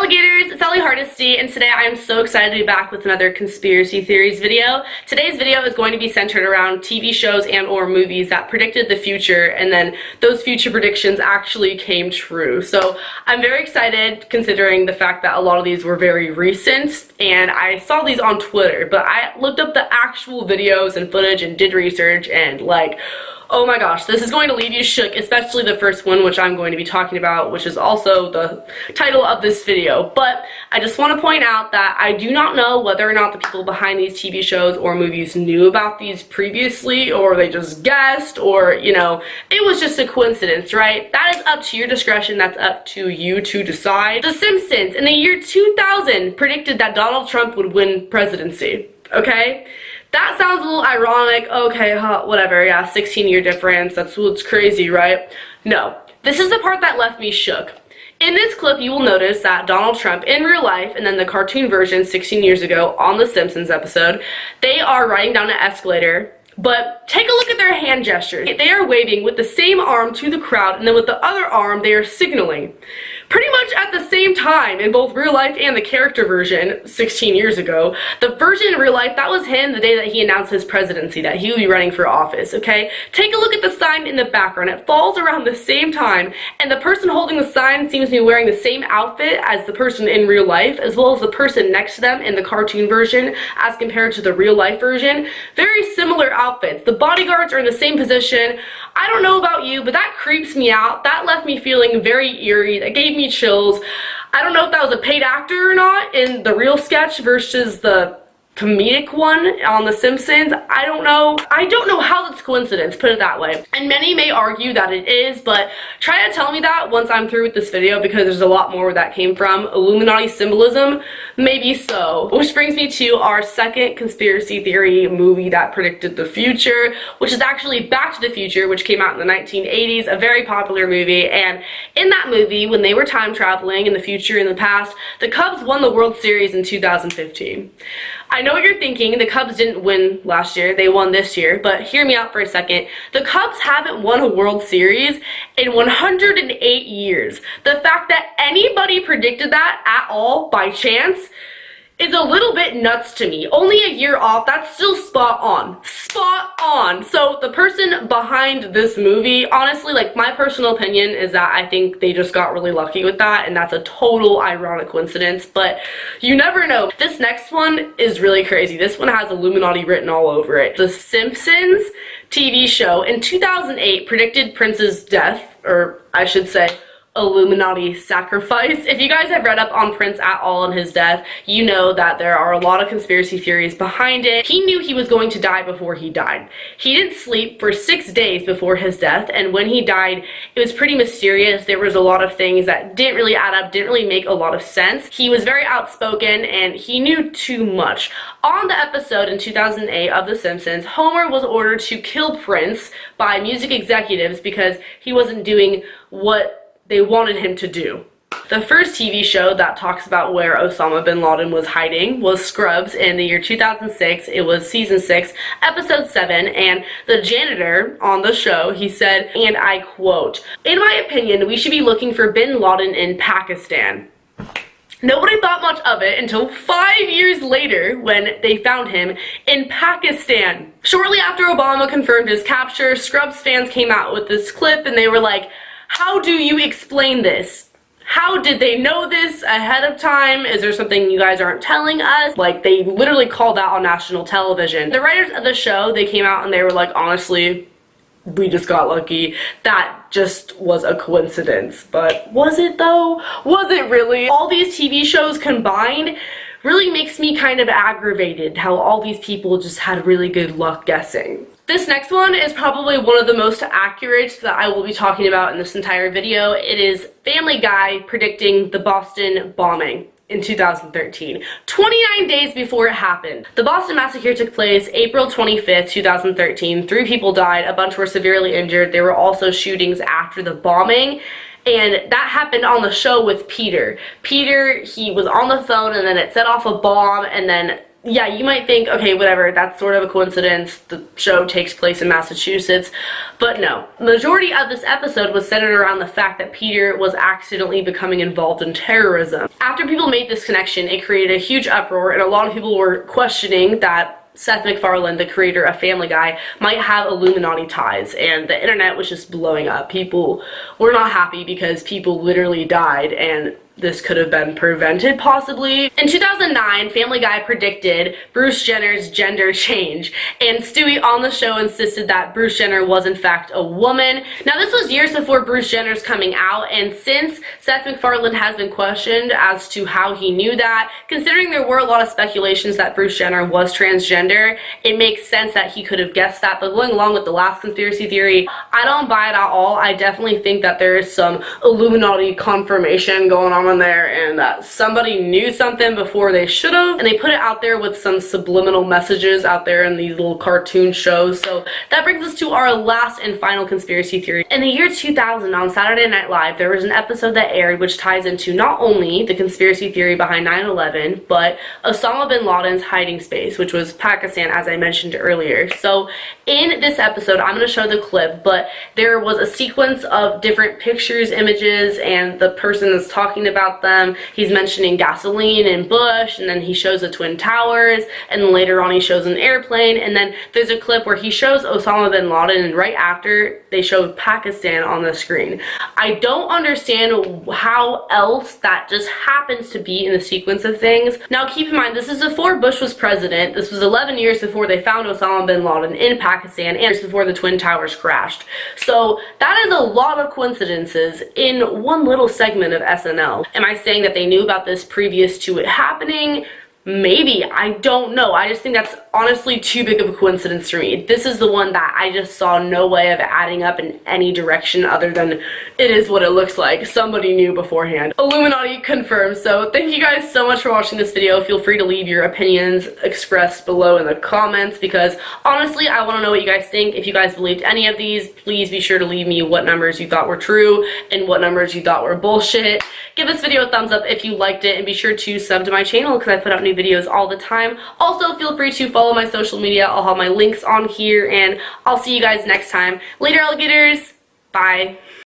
alligators, it's Ellie Hardesty, and today I am so excited to be back with another conspiracy theories video. Today's video is going to be centered around TV shows and or movies that predicted the future, and then those future predictions actually came true. So I'm very excited considering the fact that a lot of these were very recent, and I saw these on Twitter, but I looked up the actual videos and footage and did research, and like, oh my gosh, this is going to leave you shook, especially the first one, which I'm going to be talking about, which is also the title of this video. But I just want to point out that I do not know whether or not the people behind these TV shows or movies knew about these previously, or they just guessed, or, you know, it was just a coincidence, right? That is up to your discretion. That's up to you to decide. The Simpsons, in the year 2000, predicted that Donald Trump would win presidency, okay? That sounds a little ironic. Okay, whatever, yeah, 16-year difference, that's what's crazy, right? No, this is the part that left me shook. In this clip, you will notice that Donald Trump in real life, and then the cartoon version 16 years ago on the Simpsons episode, they are riding down an escalator, but take a look at their hand gestures. They are waving with the same arm to the crowd, and then with the other arm, they are signaling. Pretty much at the same time in both real life and the character version 16 years ago. The version in real life, that was him the day that he announced his presidency, that he would be running for office, okay? Take a look at the sign in the background. It falls around the same time, and the person holding the sign seems to be wearing the same outfit as the person in real life, as well as the person next to them in the cartoon version as compared to the real life version. Very similar outfits. The bodyguards are in the same position. I don't know about you, but that creeps me out. That left me feeling very eerie. That gave me chills. I don't know if that was a paid actor or not in the real sketch versus the comedic one on The Simpsons. I don't know. I don't know how that's coincidence, put it that way. And many may argue that it is, but try to tell me that once I'm through with this video, because there's a lot more where that came from. Illuminati symbolism? Maybe so. Which brings me to our second conspiracy theory movie that predicted the future, which is actually Back to the Future, which came out in the 1980s, a very popular movie. And in that movie, when they were time traveling in the future and the past, the Cubs won the World Series in 2015. I know what you're thinking, the Cubs didn't win last year, they won this year, but hear me out for a second. The Cubs haven't won a World Series in 108 years. The fact that anybody predicted that at all by chance is a little bit nuts to me. Only a year off, that's still spot on. Spot on! So the person behind this movie, honestly, like, my personal opinion is that I think they just got really lucky with that, and that's a total ironic coincidence, but you never know. This next one is really crazy. This one has Illuminati written all over it. The Simpsons TV show in 2008 predicted Prince's death, or I should say, Illuminati sacrifice. If you guys have read up on Prince at all and his death, you know that there are a lot of conspiracy theories behind it. He knew he was going to die before he died. He didn't sleep for 6 days before his death, and when he died, it was pretty mysterious. There was a lot of things that didn't really add up, didn't really make a lot of sense. He was very outspoken, and he knew too much. On the episode in 2008 of The Simpsons, Homer was ordered to kill Prince by music executives because he wasn't doing what they wanted him to do. The first TV show that talks about where Osama Bin Laden was hiding was Scrubs in the year 2006. It was season 6, episode 7, and the janitor on the show, he said, and I quote, "In my opinion, we should be looking for Bin Laden in Pakistan." Nobody thought much of it until 5 years later when they found him in Pakistan. Shortly after Obama confirmed his capture, Scrubs fans came out with this clip and they were like, how do you explain this? How did they know this ahead of time? Is there something you guys aren't telling us? Like, they literally called out on national television. The writers of the show, they came out and they were like, honestly, we just got lucky. That just was a coincidence. But was it though? Was it really? All these TV shows combined really makes me kind of aggravated how all these people just had really good luck guessing. This next one is probably one of the most accurate that I will be talking about in this entire video. It is Family Guy predicting the Boston bombing in 2013, 29 days before it happened. The Boston Massacre took place April 25th, 2013. 3 people died, a bunch were severely injured. There were also shootings after the bombing, and that happened on the show with Peter. Peter, he was on the phone and then it set off a bomb, and then yeah, you might think, okay, whatever, that's sort of a coincidence. The show takes place in Massachusetts. But no. The majority of this episode was centered around the fact that Peter was accidentally becoming involved in terrorism. After people made this connection, it created a huge uproar, and a lot of people were questioning that Seth MacFarlane, the creator of Family Guy, might have Illuminati ties, and the internet was just blowing up. People were not happy because people literally died, and this could have been prevented, possibly. In 2009, Family Guy predicted Bruce Jenner's gender change, and Stewie on the show insisted that Bruce Jenner was in fact a woman. Now, this was years before Bruce Jenner's coming out, and since Seth MacFarlane has been questioned as to how he knew that, considering there were a lot of speculations that Bruce Jenner was transgender, it makes sense that he could have guessed that. But going along with the last conspiracy theory, I don't buy it at all. I definitely think that there is some Illuminati confirmation going on in there, and that somebody knew something before they should have, and they put it out there with some subliminal messages out there in these little cartoon shows. So that brings us to our last and final conspiracy theory. In the year 2000, on Saturday Night Live, there was an episode that aired which ties into not only the conspiracy theory behind 9/11, but Osama Bin Laden's hiding space, which was Pakistan, as I mentioned earlier. So in this episode, I'm going to show the clip, but there was a sequence of different pictures, images, and the person is talking about them. He's mentioning gasoline and Bush, and then he shows the Twin Towers, and then later on he shows an airplane, and then there's a clip where he shows Osama Bin Laden, and right after they show Pakistan on the screen. I don't understand how else that just happens to be in the sequence of things. Now keep in mind, this is before Bush was president. This was 11 years before they found Osama Bin Laden in Pakistan, and before the Twin Towers crashed. So that is a lot of coincidences in one little segment of SNL. Am I saying that they knew about this previous to it happening? Maybe. I don't know. I just think that's honestly too big of a coincidence for me. This is the one that I just saw no way of adding up in any direction other than it is what it looks like. Somebody knew beforehand. Illuminati confirmed. So thank you guys so much for watching this video. Feel free to leave your opinions expressed below in the comments, because honestly, I want to know what you guys think. If you guys believed any of these, please be sure to leave me what numbers you thought were true and what numbers you thought were bullshit. Give this video a thumbs up if you liked it, and be sure to sub to my channel because I put out new videos all the time. Also, feel free to follow my social media. I'll have my links on here, and I'll see you guys next time. Later, alligators. Bye.